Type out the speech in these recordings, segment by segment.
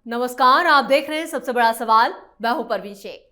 नमस्कार, आप देख रहे हैं सबसे बड़ा सवाल। मैं हूं परवीन शेख।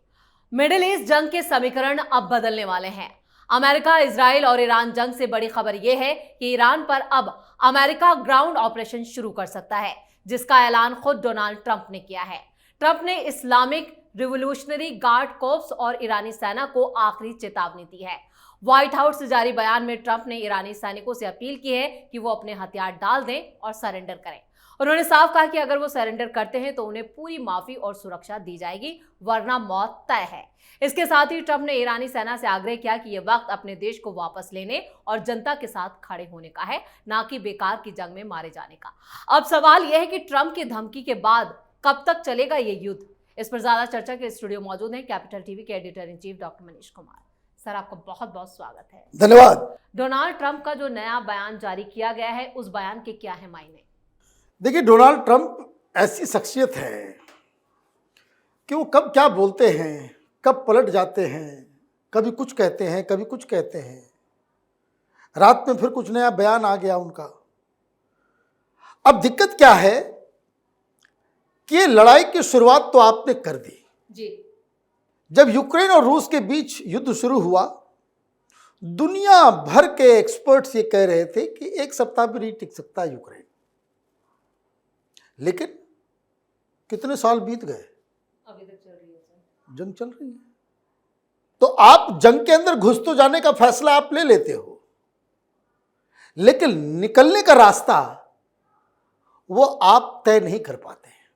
मिडिल ईस्ट जंग के समीकरण अब बदलने वाले हैं। अमेरिका, इजराइल और ईरान जंग से बड़ी खबर यह है कि ईरान पर अब अमेरिका ग्राउंड ऑपरेशन शुरू कर सकता है, जिसका ऐलान खुद डोनाल्ड ट्रंप ने किया है। ट्रंप ने इस्लामिक रिवोल्यूशनरी गार्ड कोर्प्स और ईरानी सेना को आखिरी चेतावनी दी है। व्हाइट हाउस से जारी बयान में ट्रंप ने ईरानी सैनिकों से अपील की है कि वो अपने हथियार डाल दें और सरेंडर करें। उन्होंने साफ कहा कि अगर वो सरेंडर करते हैं तो उन्हें पूरी माफी और सुरक्षा दी जाएगी, वरना मौत तय है। इसके साथ ही ट्रंप ने ईरानी सेना से आग्रह किया कि यह वक्त अपने देश को वापस लेने और जनता के साथ खड़े होने का है, ना कि बेकार की जंग में मारे जाने का। अब सवाल यह है कि ट्रंप की धमकी के बाद कब तक चलेगा ये युद्ध। इस पर ज्यादा चर्चा के स्टूडियो मौजूद हैं कैपिटल टीवी के editor in chief doctor Manish Kumar. Sir, आपका बहुत बहुत स्वागत है। धन्यवाद। डोनाल्ड ट्रंप का जो नया बयान जारी किया गया है, उस बयान के क्या है मायने? देखिए, डोनाल्ड ट्रंप ऐसी शख्सियत है कि वो कब क्या बोलते हैं, कब पलट जाते हैं, कभी कुछ कहते हैं, कभी कुछ कहते हैं। रात में फिर कुछ नया बयान आ गया उनका। अब दिक्कत क्या है कि ये लड़ाई की शुरुआत तो आपने कर दी जी। जब यूक्रेन और रूस के बीच युद्ध शुरू हुआ, दुनिया भर के एक्सपर्ट्स ये कह रहे थे कि एक सप्ताह भी नहीं टिक सकता यूक्रेन। लेकिन कितने साल बीत गए, अभी तक चल रही है सर। जंग चल रही है। तो आप जंग के अंदर घुस तो जाने का फैसला आप ले लेते हो, लेकिन निकलने का रास्ता वो आप तय नहीं कर पाते हैं।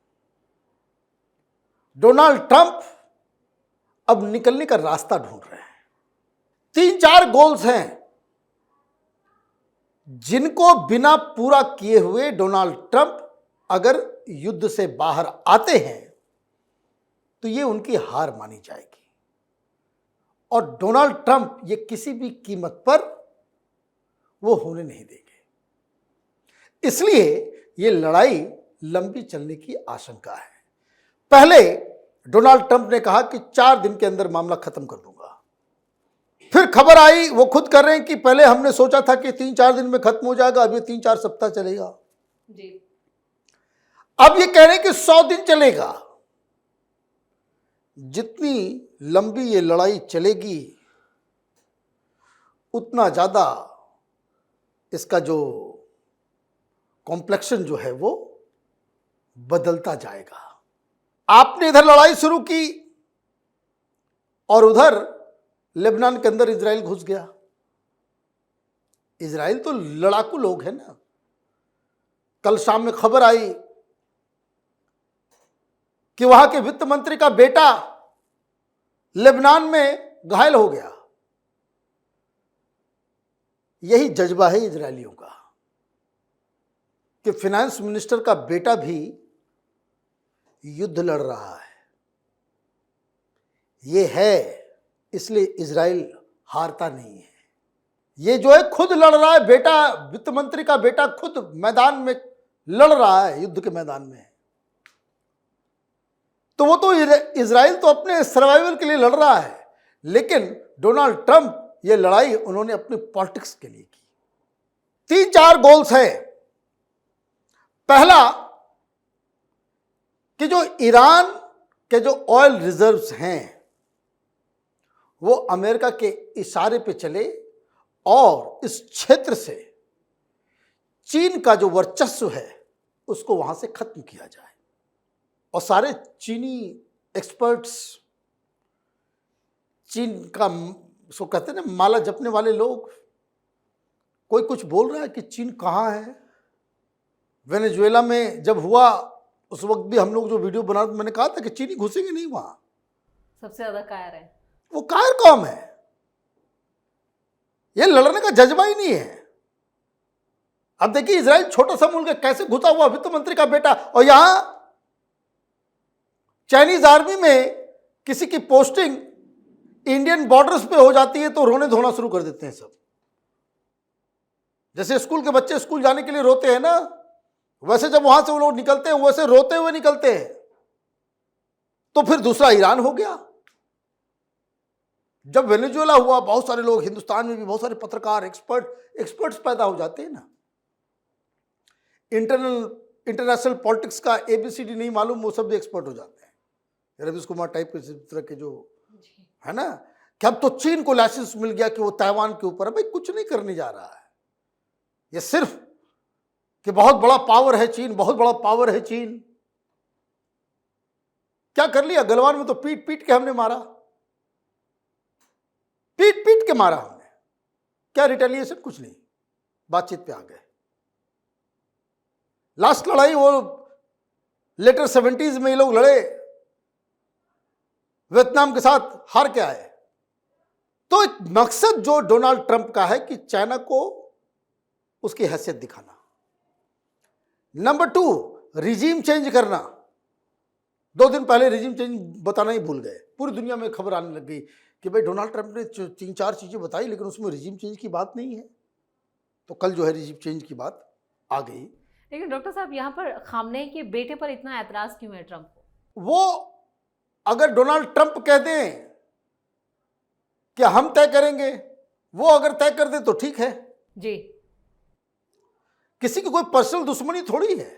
डोनाल्ड ट्रंप अब निकलने का रास्ता ढूंढ रहे हैं। 3-4 गोल्स हैं जिनको बिना पूरा किए हुए डोनाल्ड ट्रंप अगर युद्ध से बाहर आते हैं तो ये उनकी हार मानी जाएगी। और डोनाल्ड ट्रंप ये किसी भी कीमत पर वो होने नहीं देंगे। इसलिए ये लड़ाई लंबी चलने की आशंका है। पहले डोनाल्ड ट्रंप ने कहा कि 4 दिन के अंदर मामला खत्म कर दूंगा। फिर खबर आई, वो खुद कर रहे हैं कि पहले हमने सोचा था कि 3-4 दिन में खत्म हो जाएगा, अब ये 3-4 सप्ताह चलेगा जी। अब ये कह रहे हैं कि 100 दिन चलेगा। जितनी लंबी ये लड़ाई चलेगी उतना ज्यादा इसका जो कॉम्प्लेक्शन जो है वो बदलता जाएगा। आपने इधर लड़ाई शुरू की और उधर लेबनान के अंदर इजराइल घुस गया। इजराइल तो लड़ाकू लोग हैं ना। कल शाम में खबर आई कि वहां के वित्त मंत्री का बेटा लेबनान में घायल हो गया। यही जज्बा है इजरायलियों का कि फाइनेंस मिनिस्टर का बेटा भी युद्ध लड़ रहा है। ये है, इसलिए इजराइल हारता नहीं है। ये जो है खुद लड़ रहा है, बेटा, वित्त मंत्री का बेटा खुद मैदान में लड़ रहा है, युद्ध के मैदान में। तो वो तो इजराइल तो अपने सर्वाइवल के लिए लड़ रहा है, लेकिन डोनाल्ड ट्रंप ये लड़ाई उन्होंने अपनी पॉलिटिक्स के लिए की। 3-4 गोल्स हैं। पहला कि जो ईरान के जो ऑयल रिजर्व्स हैं वो अमेरिका के इशारे पे चले और इस क्षेत्र से चीन का जो वर्चस्व है उसको वहां से खत्म किया जाए। और सारे चीनी एक्सपर्ट्स, चीन का सो कहते हैं ना माला जपने वाले लोग, कोई कुछ बोल रहा है कि चीन कहाँ है। वेनेजुएला में जब हुआ उस वक्त भी हम लोग जो वीडियो बना रहे थे, मैंने कहा था कि चीनी घुसेंगे नहीं वहां। सबसे ज्यादा कायर है वो। कायर कौम है, ये लड़ने का जज्बा ही नहीं है। अब देखिए, इजराइल छोटा सा मुल्क है, कैसे घुसा हुआ वित्त मंत्री का बेटा। और यहां चाइनीज आर्मी में किसी की पोस्टिंग इंडियन बॉर्डर्स पे हो जाती है तो रोने धोना शुरू कर देते हैं सब। जैसे स्कूल के बच्चे स्कूल जाने के लिए रोते हैं ना, वैसे जब वहां से वो लोग निकलते हैं वैसे रोते हुए निकलते हैं। तो फिर दूसरा ईरान हो गया। जब वेनेजुएला हुआ, बहुत सारे लोग, हिंदुस्तान में भी बहुत सारे पत्रकार, एक्सपर्ट्स पैदा हो जाते हैं ना। इंटरनल इंटरनेशनल पॉलिटिक्स का ABCD नहीं मालूम वो सब भी एक्सपर्ट हो जाते हैं, रवीश कुमार टाइप के इस तरह के जो है ना, कि अब तो चीन को लाइसेंस मिल गया कि वो ताइवान के ऊपर, भाई कुछ नहीं करने जा रहा है, ये सिर्फ कि बहुत बड़ा पावर है चीन, बहुत बड़ा पावर है चीन। क्या कर लिया गलवान में, तो पीट पीट के हमने मारा, पीट पीट के मारा हमने, क्या रिटेलिएशन, कुछ नहीं, बातचीत पे आ गए। लास्ट लड़ाई वो लेटर 70s में ये लोग लड़े वियतनाम के साथ, हार के आए। तो एक मकसद जो डोनाल्ड ट्रंप का है कि चाइना को उसकी हैसियत दिखाना। नंबर 2, रिजीम चेंज करना। 2 दिन पहले रिजीम चेंज बताना ही भूल गए, पूरी दुनिया में खबर आने लग गई कि भाई डोनाल्ड ट्रंप ने 3-4 चीजें बताई लेकिन उसमें रिजीम चेंज की बात नहीं है। तो कल जो है रिजीम चेंज की बात आ गई। लेकिन डॉक्टर साहब यहाँ पर खामनेई के बेटे पर इतना ऐतराज क्यों है ट्रंप को? वो अगर डोनाल्ड ट्रंप कह दें कि हम तय करेंगे, वो अगर तय कर दे तो ठीक है जी, किसी की कोई पर्सनल दुश्मनी थोड़ी है।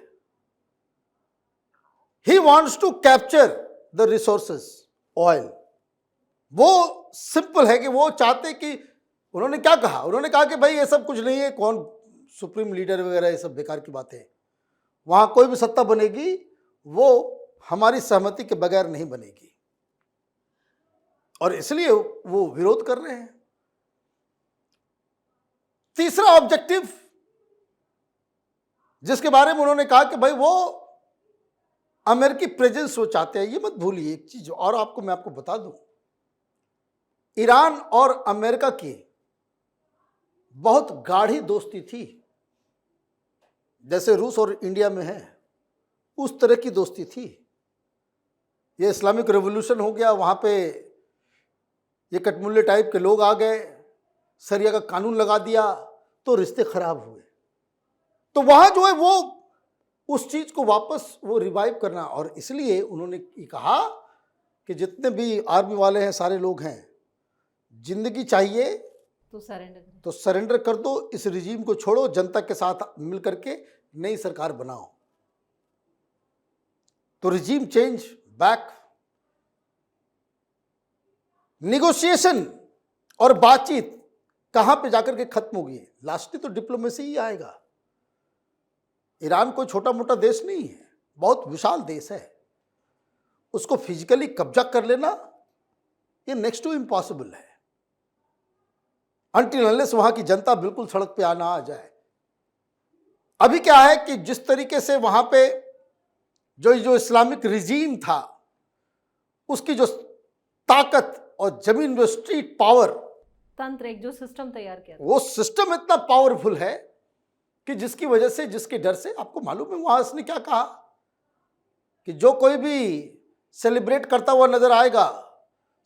He wants to capture the resources oil. वो सिंपल है कि वो चाहते कि, उन्होंने क्या कहा, उन्होंने कहा कि भाई ये सब कुछ नहीं है, कौन सुप्रीम लीडर वगैरह, ये सब बेकार की बातें, वहां कोई भी सत्ता बनेगी वो हमारी सहमति के बगैर नहीं बनेगी, और इसलिए वो विरोध कर रहे हैं। तीसरा ऑब्जेक्टिव जिसके बारे में उन्होंने कहा कि भाई वो अमेरिकी प्रेजेंस वो चाहते हैं। ये मत भूलिए एक चीज और, आपको मैं आपको बता दूं, ईरान और अमेरिका की बहुत गाढ़ी दोस्ती थी, जैसे रूस और इंडिया में है उस तरह की दोस्ती थी। ये इस्लामिक रेवोल्यूशन हो गया, वहां पे ये कटमुल्ले टाइप के लोग आ गए, शरिया का कानून लगा दिया, तो रिश्ते खराब हुए। तो वहां जो है वो उस चीज को वापस वो रिवाइव करना, और इसलिए उन्होंने कहा कि जितने भी आर्मी वाले हैं सारे लोग हैं, जिंदगी चाहिए तो सरेंडर कर दो, इस रिजीम को छोड़ो, जनता के साथ मिलकर के नई सरकार बनाओ। तो रिजीम चेंज बैक, निगोशिएशन और बातचीत कहां पे जाकर के खत्म होगी, लास्टली तो डिप्लोमेसी ही आएगा। ईरान कोई छोटा मोटा देश नहीं है, बहुत विशाल देश है, उसको फिजिकली कब्जा कर लेना ये नेक्स्ट टू इम्पॉसिबल है, अनटिल अनलेस वहां की जनता बिल्कुल सड़क पे आना आ जाए। अभी क्या है कि जिस तरीके से वहां पे जो इस्लामिक रिजीम था, उसकी जो ताकत और जमीन जो स्ट्रीट पावर तंत्र, एक जो सिस्टम तैयार किया, वो सिस्टम इतना पावरफुल है कि जिसकी वजह से, जिसके डर से, आपको मालूम है वहां उसने क्या कहा कि जो कोई भी सेलिब्रेट करता हुआ नजर आएगा,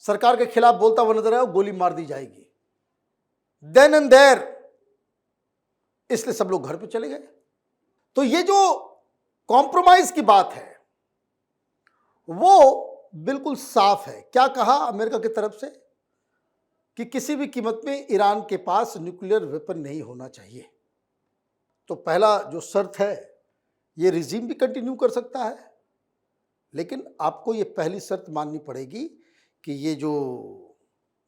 सरकार के खिलाफ बोलता हुआ नजर आएगा, गोली मार दी जाएगी देन एंड देयर। इसलिए सब लोग घर पे चले गए। तो ये जो कॉम्प्रोमाइज की बात है वो बिल्कुल साफ है। क्या कहा अमेरिका की तरफ से कि किसी भी कीमत में ईरान के पास न्यूक्लियर वेपन नहीं होना चाहिए। तो पहला जो शर्त है, ये रिजीम भी कंटिन्यू कर सकता है, लेकिन आपको ये पहली शर्त माननी पड़ेगी कि ये जो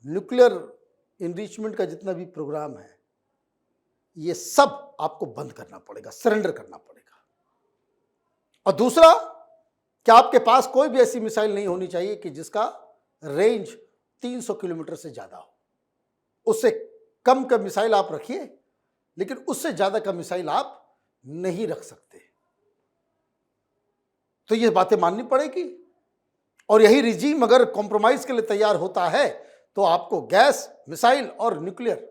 न्यूक्लियर इनरिचमेंट का जितना भी प्रोग्राम है, ये सब आपको बंद करना पड़ेगा, सरेंडर करना पड़ेगा। और दूसरा कि आपके पास कोई भी ऐसी मिसाइल नहीं होनी चाहिए कि जिसका रेंज 300 किलोमीटर से ज्यादा हो। उससे कम का मिसाइल आप रखिए, लेकिन उससे ज्यादा का मिसाइल आप नहीं रख सकते। तो ये बातें माननी पड़ेगी। और यही रिजीम अगर कॉम्प्रोमाइज के लिए तैयार होता है तो आपको गैस, मिसाइल और न्यूक्लियर,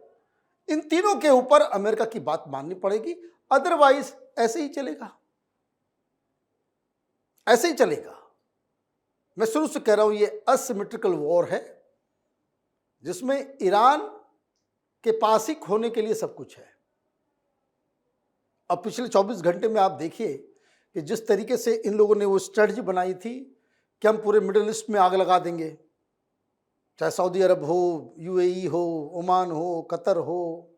इन तीनों के ऊपर अमेरिका की बात माननी पड़ेगी। अदरवाइज ऐसे ही चलेगा, ऐसे ही चलेगा। मैं शुरू से कह रहा हूं ये असिमेट्रिकल वॉर है, जिसमें ईरान के पास ही खोने के लिए सब कुछ है। अब पिछले 24 घंटे में आप देखिए कि जिस तरीके से इन लोगों ने वो स्ट्रेटजी बनाई थी कि हम पूरे मिडिल ईस्ट में आग लगा देंगे, चाहे सऊदी अरब हो, यूएई हो, ओमान हो, कतर हो,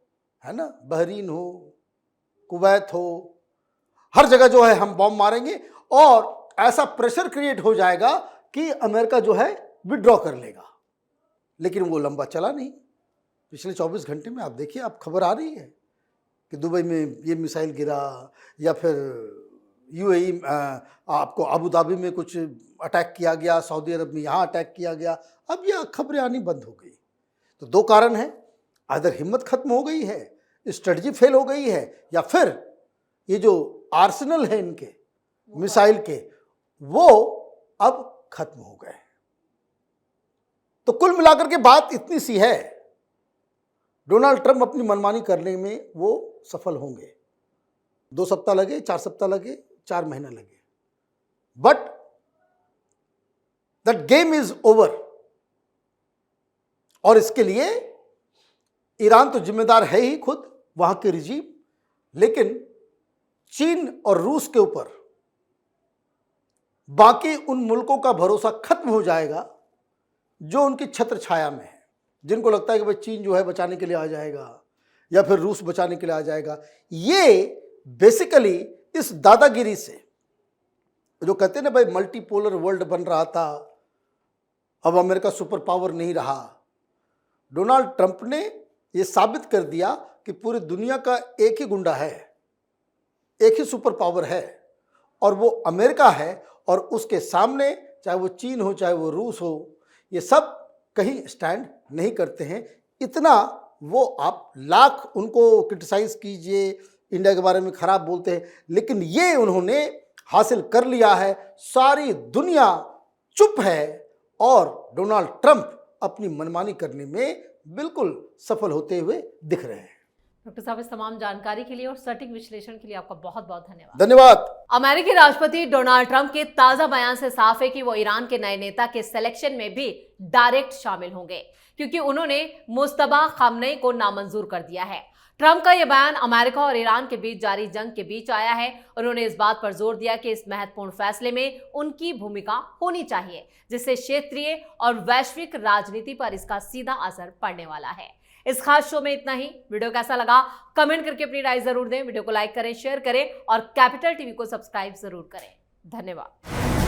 है ना, बहरीन हो, कुवैत हो, हर जगह जो है हम बॉम्ब मारेंगे और ऐसा प्रेशर क्रिएट हो जाएगा कि अमेरिका जो है विड्रॉ कर लेगा। लेकिन वो लंबा चला नहीं। पिछले 24 घंटे में आप देखिए, आप खबर आ रही है कि दुबई में ये मिसाइल गिरा, या फिर यूएई आपको अबू धाबी में कुछ अटैक किया गया, सऊदी अरब में यहाँ अटैक किया गया। अब ये खबरें आनी बंद हो गई। तो दो कारण हैं, आइदर हिम्मत खत्म हो गई है, स्ट्रेटजी फेल हो गई है, या फिर ये जो आर्सेनल है इनके मिसाइल के वो अब खत्म हो गए। तो कुल मिलाकर के बात इतनी सी है, डोनाल्ड ट्रंप अपनी मनमानी करने में वो सफल होंगे। 2 सप्ताह लगे, 4 सप्ताह लगे, 4 महीना लगे, but that game is over. और इसके लिए ईरान तो जिम्मेदार है ही खुद, वहां के रिजीम, लेकिन चीन और रूस के ऊपर बाकी उन मुल्कों का भरोसा खत्म हो जाएगा जो उनकी छत्र छाया में है, जिनको लगता है कि भाई चीन जो है बचाने के लिए आ जाएगा या फिर रूस बचाने के लिए आ जाएगा। ये बेसिकली इस दादागिरी से, जो कहते हैं ना भाई मल्टीपोलर वर्ल्ड बन रहा था, अब अमेरिका सुपर पावर नहीं रहा, डोनाल्ड ट्रंप ने यह साबित कर दिया कि पूरी दुनिया का एक ही गुंडा है, एक ही सुपर पावर है, और वो अमेरिका है। और उसके सामने चाहे वो चीन हो, चाहे वो रूस हो, ये सब कहीं स्टैंड नहीं करते हैं। इतना वो आप लाख उनको क्रिटिसाइज कीजिए, इंडिया के बारे में खराब बोलते हैं, लेकिन ये उन्होंने हासिल कर लिया है। सारी दुनिया चुप है और डोनाल्ड ट्रंप अपनी मनमानी करने में बिल्कुल सफल होते हुए दिख रहे हैं। डॉक्टर साहब, इस तमाम जानकारी के लिए और सटीक विश्लेषण के लिए आपका बहुत बहुत धन्यवाद। धन्यवाद। अमेरिकी राष्ट्रपति डोनाल्ड ट्रंप के ताजा बयान से साफ है कि वो ईरान के नए नेता के सिलेक्शन में भी डायरेक्ट शामिल होंगे, क्योंकि उन्होंने मुस्तबा खामनेई को नामंजूर कर दिया है। ट्रंप का यह बयान अमेरिका और ईरान के बीच जारी जंग के बीच आया है। उन्होंने इस बात पर जोर दिया कि इस महत्वपूर्ण फैसले में उनकी भूमिका होनी चाहिए, जिससे क्षेत्रीय और वैश्विक राजनीति पर इसका सीधा असर पड़ने वाला है। इस खास शो में इतना ही। वीडियो कैसा लगा कमेंट करके अपनी राय जरूर दें। वीडियो को लाइक करें, शेयर करें और कैपिटल टीवी को सब्सक्राइब जरूर करें। धन्यवाद।